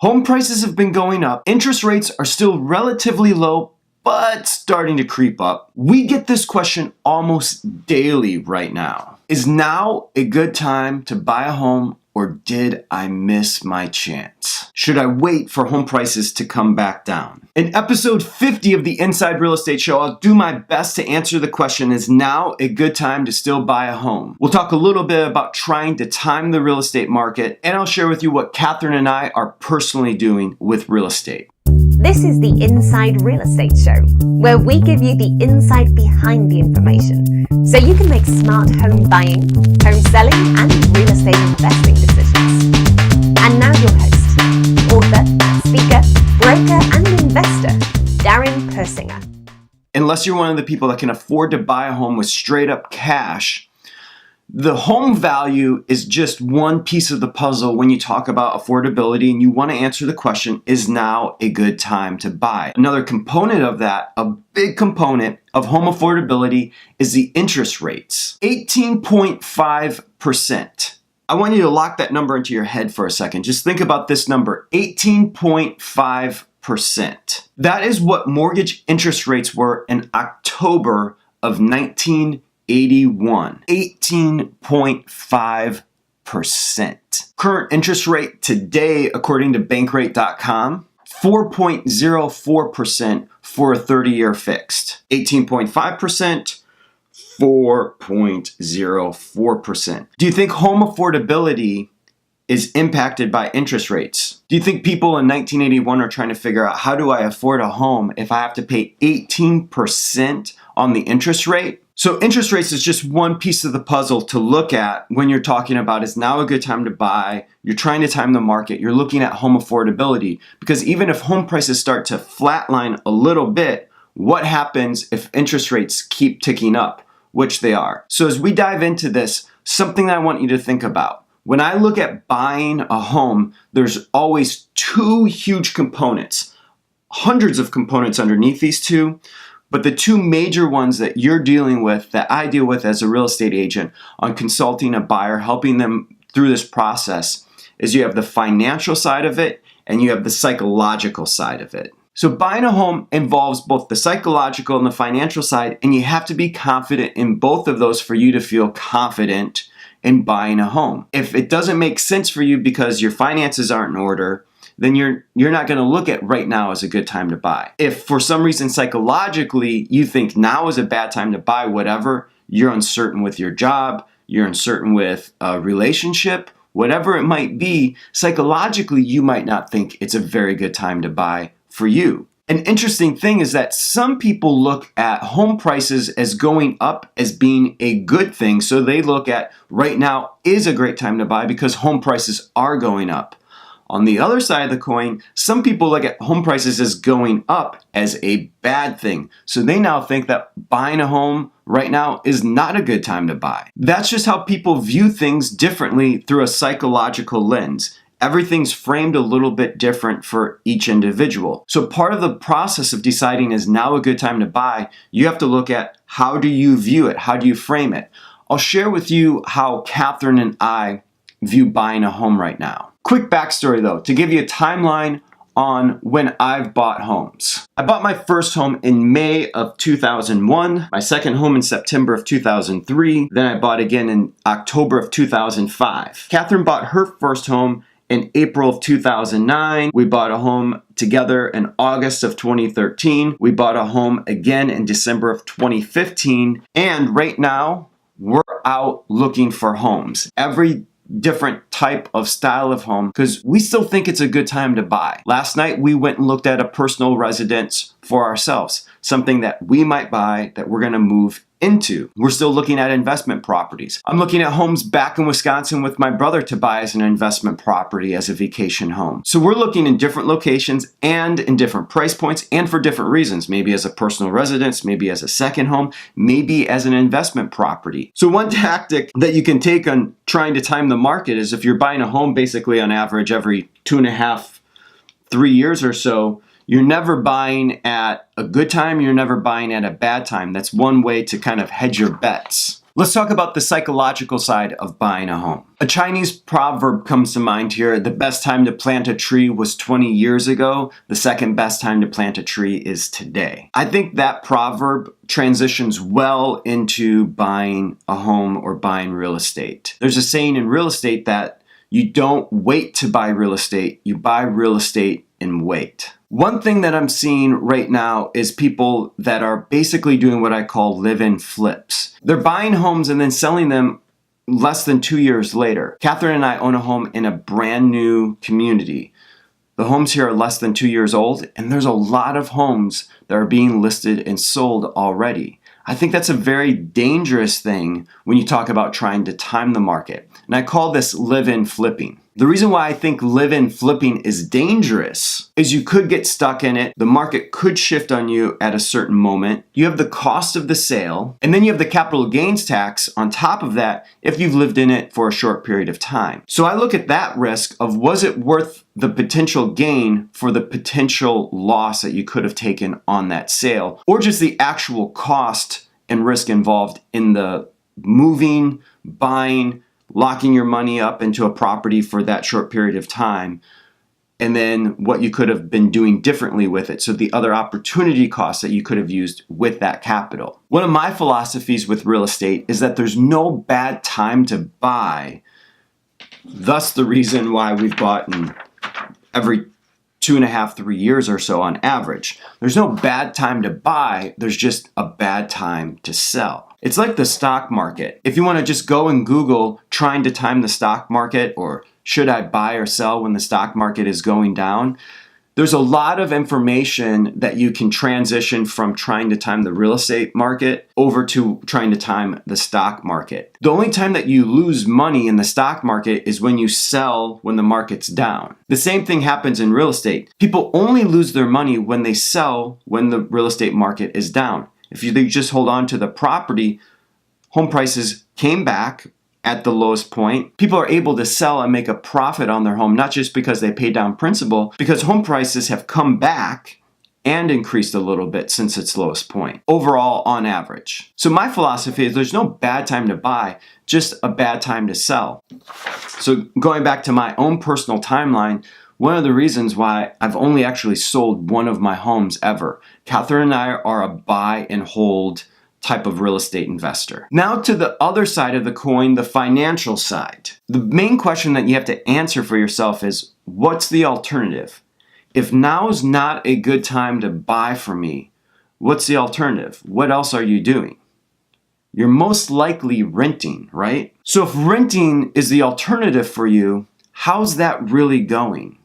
Home prices have been going up. Interest rates are still relatively low, but starting to creep up. We get this question almost daily right now. Is now a good time to buy a home, or did I miss my chance? Should I wait for home prices to come back down? In episode 50 of the Inside Real Estate Show, I'll do my best to answer the question, is now a good time to still buy a home? We'll talk a little bit about trying to time the real estate market, and I'll share with you what Katherine and I are personally doing with real estate. This is the Inside Real Estate Show, where we give you the insight behind the information so you can make smart home buying, home selling, and real estate investing decisions. And now your host, author, speaker, broker, and investor, Darren Persinger. Unless you're one of the people that can afford to buy a home with straight up cash, the home value is just one piece of the puzzle when you talk about affordability and you want to answer the question, is now a good time to buy? Another component of that, a big component of home affordability, is the interest rates. 18.5%. I want you to lock that number into your head for a second. Just think about this number, 18.5%. That is what mortgage interest rates were in October of 1981. 18.5%. Current interest rate today, according to bankrate.com, 4.04% for a 30-year fixed. 18.5%, 4.04%. Do you think home affordability is impacted by interest rates? Do you think people in 1981 are trying to figure out, how do I afford a home if I have to pay 18% on the interest rate? So interest rates is just one piece of the puzzle to look at when you're talking about, is now a good time to buy? You're trying to time the market. You're looking at home affordability, because even if home prices start to flatline a little bit, what happens if interest rates keep ticking up, which they are? So as we dive into this, something that I want you to think about. When I look at buying a home, there's always two huge components, hundreds of components underneath these two. But the two major ones that you're dealing with, that I deal with as a real estate agent on consulting a buyer, helping them through this process, is you have the financial side of it and you have the psychological side of it. So buying a home involves both the psychological and the financial side, and you have to be confident in both of those for you to feel confident in buying a home. If it doesn't make sense for you because your finances aren't in order, then you're not going to look at right now as a good time to buy. If for some reason psychologically you think now is a bad time to buy whatever, you're uncertain with your job, you're uncertain with a relationship, whatever it might be, psychologically you might not think it's a very good time to buy for you. An interesting thing is that some people look at home prices as going up as being a good thing. So they look at right now is a great time to buy because home prices are going up. On the other side of the coin, some people look at home prices as going up as a bad thing. So they now think that buying a home right now is not a good time to buy. That's just how people view things differently through a psychological lens. Everything's framed a little bit different for each individual. So part of the process of deciding is now a good time to buy, you have to look at, how do you view it? How do you frame it? I'll share with you how Katherine and I view buying a home right now. Quick backstory though, to give you a timeline on when I've bought homes. I bought my first home in May of 2001, my second home in September of 2003, then I bought again in October of 2005. Katherine bought her first home in April of 2009. We bought a home together in August of 2013. We bought a home again in December of 2015. And right now, we're out looking for homes. Every different type of style of home, because we still think it's a good time to buy. Last night, we went and looked at a personal residence for ourselves, something that we might buy that we're going to move into. We're still looking at investment properties. I'm looking at homes back in Wisconsin with my brother to buy as an investment property, as a vacation home. So we're looking in different locations and in different price points and for different reasons, maybe as a personal residence, maybe as a second home, maybe as an investment property. So one tactic that you can take on trying to time the market is, if you're buying a home basically on average every 2.5, 3 years or so, you're never buying at a good time, you're never buying at a bad time. That's one way to kind of hedge your bets. Let's talk about the psychological side of buying a home. A Chinese proverb comes to mind here. The best time to plant a tree was 20 years ago. The second best time to plant a tree is today. I think that proverb transitions well into buying a home or buying real estate. There's a saying in real estate that you don't wait to buy real estate, you buy real estate and wait. One thing that I'm seeing right now is people that are basically doing what I call live-in flips. They're buying homes and then selling them less than 2 years later. Katherine and I own a home in a brand new community. The homes here are less than 2 years old, and there's a lot of homes that are being listed and sold already. I think that's a very dangerous thing when you talk about trying to time the market. And I call this live-in flipping. The reason why I think live-in flipping is dangerous is you could get stuck in it. The market could shift on you at a certain moment. You have the cost of the sale, and then you have the capital gains tax on top of that if you've lived in it for a short period of time. So I look at that risk of, was it worth the potential gain for the potential loss that you could have taken on that sale, or just the actual cost and risk involved in the moving, buying, locking your money up into a property for that short period of time, and then what you could have been doing differently with it. So the other opportunity costs that you could have used with that capital. One of my philosophies with real estate is that there's no bad time to buy. Thus the reason why we've bought in every 2.5, 3 years or so on average. There's no bad time to buy, there's just a bad time to sell. It's like the stock market. If you want to just go and Google trying to time the stock market, or should I buy or sell when the stock market is going down, there's a lot of information that you can transition from trying to time the real estate market over to trying to time the stock market. The only time that you lose money in the stock market is when you sell when the market's down. The same thing happens in real estate. People only lose their money when they sell when the real estate market is down. If you just hold on to the property, home prices came back at the lowest point. People are able to sell and make a profit on their home, not just because they paid down principal, because home prices have come back and increased a little bit since its lowest point, overall on average. So my philosophy is there's no bad time to buy, just a bad time to sell. So going back to my own personal timeline, one of the reasons why I've only actually sold one of my homes ever. Katherine and I are a buy and hold type of real estate investor. Now to the other side of the coin, the financial side. The main question that you have to answer for yourself is, what's the alternative? If now's not a good time to buy for me, what's the alternative? What else are you doing? You're most likely renting, right? So if renting is the alternative for you, how's that really going?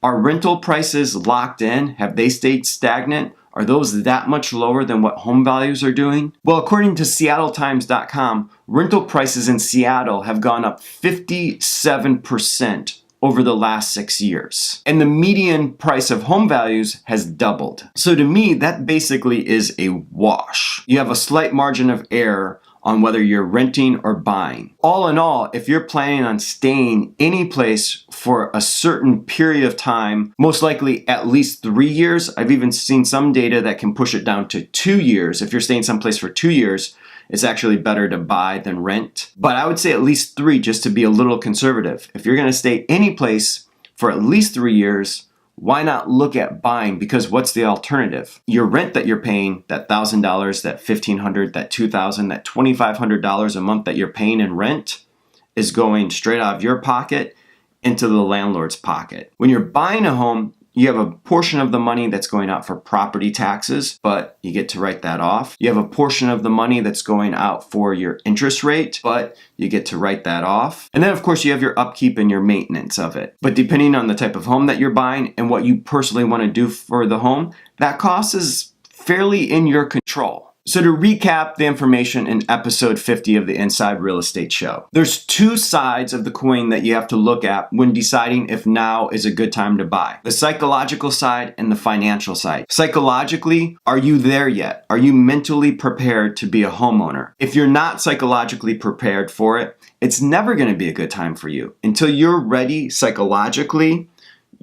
Are rental prices locked in? Have they stayed stagnant? Are those that much lower than what home values are doing? Well, according to SeattleTimes.com, rental prices in Seattle have gone up 57% over the last 6 years. And the median price of home values has doubled. So to me, that basically is a wash. You have a slight margin of error on whether you're renting or buying. All in all, if you're planning on staying any place for a certain period of time, most likely at least 3 years, I've even seen some data that can push it down to 2 years. If you're staying someplace for 2 years, it's actually better to buy than rent. But I would say at least 3 just to be a little conservative. If you're gonna stay any place for at least 3 years, why not look at buying? Because what's the alternative? Your rent that you're paying, that $1,000, that $1,500, that $2,000, that $2,500 a month that you're paying in rent is going straight out of your pocket into the landlord's pocket. When you're buying a home, you have a portion of the money that's going out for property taxes, but you get to write that off. You have a portion of the money that's going out for your interest rate, but you get to write that off. And then of course you have your upkeep and your maintenance of it. But depending on the type of home that you're buying and what you personally want to do for the home, that cost is fairly in your control. So to recap the information in episode 50 of the Inside Real Estate Show, there's two sides of the coin that you have to look at when deciding if now is a good time to buy. The psychological side and the financial side. Psychologically, are you there yet? Are you mentally prepared to be a homeowner? If you're not psychologically prepared for it, it's never going to be a good time for you. Until you're ready psychologically,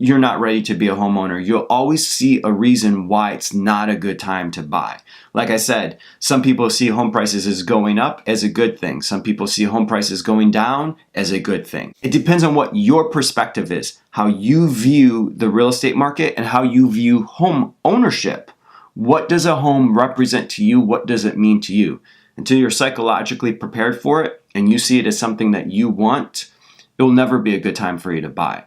you're not ready to be a homeowner. You'll always see a reason why it's not a good time to buy. Like I said, some people see home prices as going up as a good thing. Some people see home prices going down as a good thing. It depends on what your perspective is, how you view the real estate market and how you view home ownership. What does a home represent to you? What does it mean to you? Until you're psychologically prepared for it and you see it as something that you want, it will never be a good time for you to buy.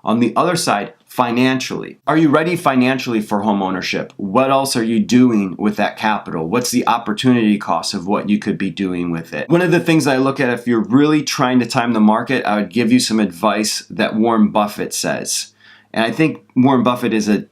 On the other side, financially. Are you ready financially for home ownership? What else are you doing with that capital? What's the opportunity cost of what you could be doing with it? One of the things I look at, if you're really trying to time the market, I would give you some advice that Warren Buffett says. And I think Warren Buffett is an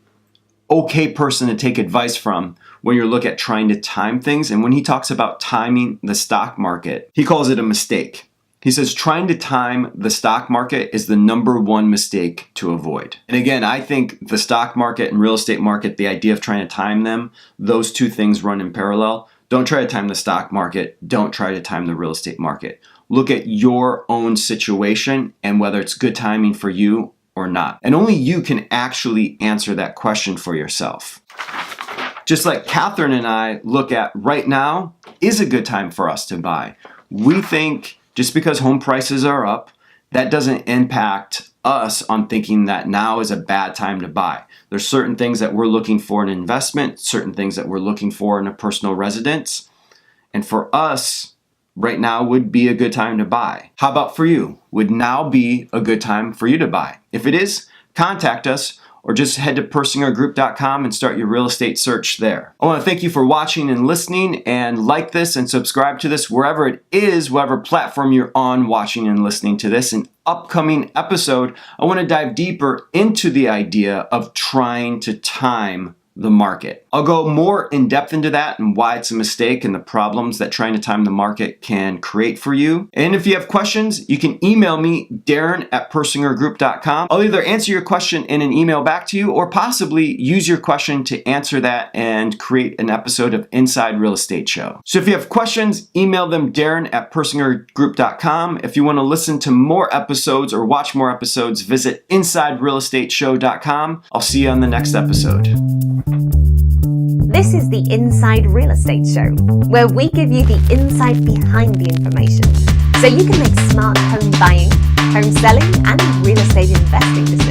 okay person to take advice from when you look at trying to time things. And when he talks about timing the stock market, he calls it a mistake. He says trying to time the stock market is the number one mistake to avoid. And again, I think the stock market and real estate market, the idea of trying to time them, those two things run in parallel. Don't try to time the stock market. Don't try to time the real estate market. Look at your own situation and whether it's good timing for you or not. And only you can actually answer that question for yourself. Just like Katherine and I look at right now is a good time for us to buy. We think just because home prices are up, that doesn't impact us on thinking that now is a bad time to buy. There's certain things that we're looking for in investment, certain things that we're looking for in a personal residence. And for us, right now would be a good time to buy. How about for you? Would now be a good time for you to buy? If it is, contact us or just head to persingergroup.com and start your real estate search there. I want to thank you for watching and listening, and like this and subscribe to this wherever it is, whatever platform you're on watching and listening to this. In upcoming episode, I want to dive deeper into the idea of trying to time the market. I'll go more in depth into that and why it's a mistake and the problems that trying to time the market can create for you. And if you have questions, you can email me, Darren@persingergroup.com. I'll either answer your question in an email back to you or possibly use your question to answer that and create an episode of Inside Real Estate Show. So if you have questions, email them, Darren@persingergroup.com. If you want to listen to more episodes or watch more episodes, visit InsideRealEstateShow.com. I'll see you on the next episode. This is the Inside Real Estate Show, where we give you the insight behind the information so you can make smart home buying, home selling, and real estate investing decisions.